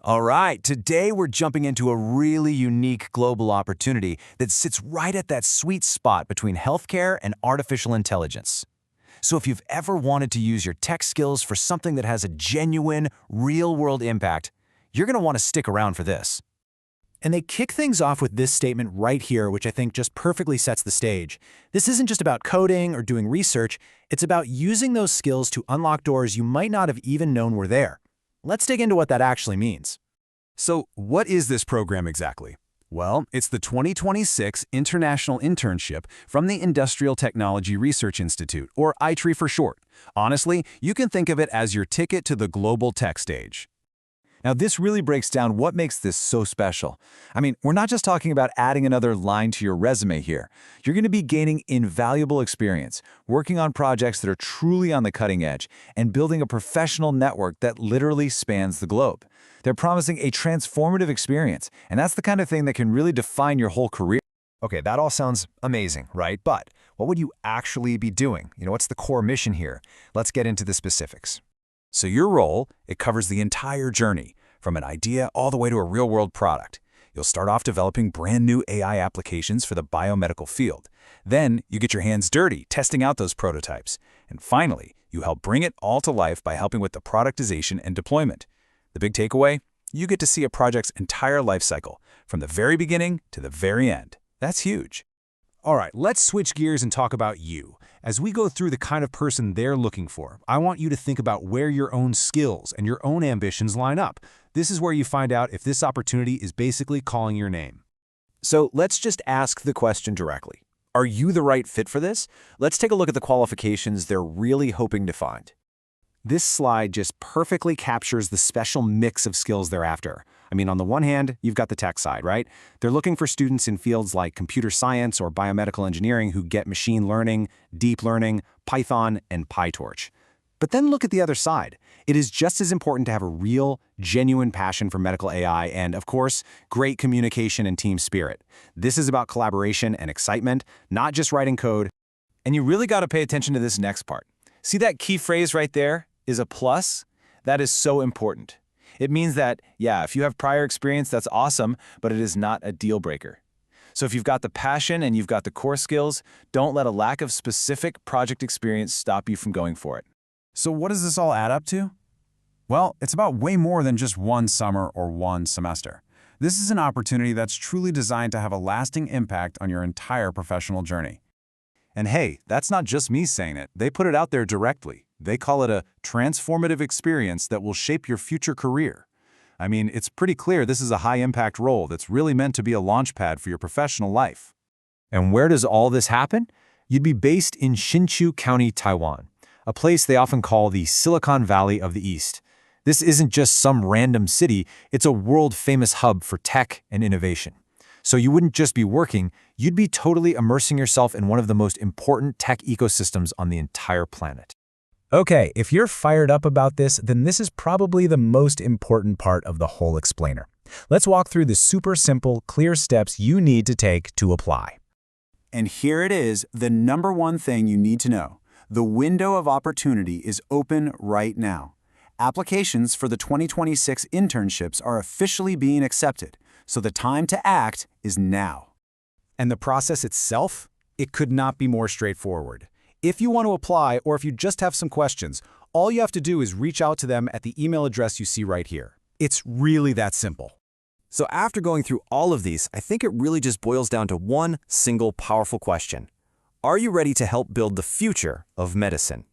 All right, today we're jumping into a really unique global opportunity that sits right at that sweet spot between healthcare and artificial intelligence. So if you've ever wanted to use your tech skills for something that has a genuine, real-world impact, you're going to want to stick around for this. And they kick things off with this statement right here, which I think just perfectly sets the stage. This isn't just about coding or doing research, it's about using those skills to unlock doors you might not have even known were there. Let's dig into what that actually means. So what is this program exactly? Well, it's the 2026 International Internship from the Industrial Technology Research Institute, or ITRI for short. Honestly, you can think of it as your ticket to the global tech stage. Now, this really breaks down what makes this so special. I mean, we're not just talking about adding another line to your resume here. You're going to be gaining invaluable experience, working on projects that are truly on the cutting edge, and building a professional network that literally spans the globe. They're promising a transformative experience, and that's the kind of thing that can really define your whole career. Okay, that all sounds amazing, right? But what would you actually be doing? What's the core mission here? Let's get into the specifics. So your role, it covers the entire journey, from an idea all the way to a real-world product. You'll start off developing brand new AI applications for the biomedical field. Then you get your hands dirty testing out those prototypes. And finally, you help bring it all to life by helping with the productization and deployment. The big takeaway? You get to see a project's entire life cycle, from the very beginning to the very end. That's huge. All right, let's switch gears and talk about you. As we go through the kind of person they're looking for, I want you to think about where your own skills and your own ambitions line up. This is where you find out if this opportunity is basically calling your name. So let's just ask the question directly. Are you the right fit for this? Let's take a look at the qualifications they're really hoping to find. This slide just perfectly captures the special mix of skills they're after. I mean, on the one hand, you've got the tech side, right? They're looking for students in fields like computer science or biomedical engineering who get machine learning, deep learning, Python and PyTorch. But then look at the other side. It is just as important to have a real, genuine passion for medical AI and, of course, great communication and team spirit. This is about collaboration and excitement, not just writing code. And you really got to pay attention to this next part. See that key phrase right there? Is a plus? That is so important. It means that, yeah, if you have prior experience, that's awesome, but it is not a deal breaker. So if you've got the passion and you've got the core skills, don't let a lack of specific project experience stop you from going for it. So what does this all add up to? Well, it's about way more than just one summer or one semester. This is an opportunity that's truly designed to have a lasting impact on your entire professional journey. And hey, that's not just me saying it. They put it out there directly. They call it a transformative experience that will shape your future career. I mean, it's pretty clear this is a high-impact role that's really meant to be a launchpad for your professional life. And where does all this happen? You'd be based in Hsinchu County, Taiwan, a place they often call the Silicon Valley of the East. This isn't just some random city, it's a world-famous hub for tech and innovation. So you wouldn't just be working, you'd be totally immersing yourself in one of the most important tech ecosystems on the entire planet. Okay, if you're fired up about this, then this is probably the most important part of the whole explainer. Let's walk through the super simple, clear steps you need to take to apply. And here it is, the number one thing you need to know. The window of opportunity is open right now. Applications for the 2026 internships are officially being accepted, so the time to act is now. And the process itself? It could not be more straightforward. If you want to apply or if you just have some questions, all you have to do is reach out to them at the email address you see right here. It's really that simple. So after going through all of these, I think it really just boils down to one single powerful question. Are you ready to help build the future of medicine?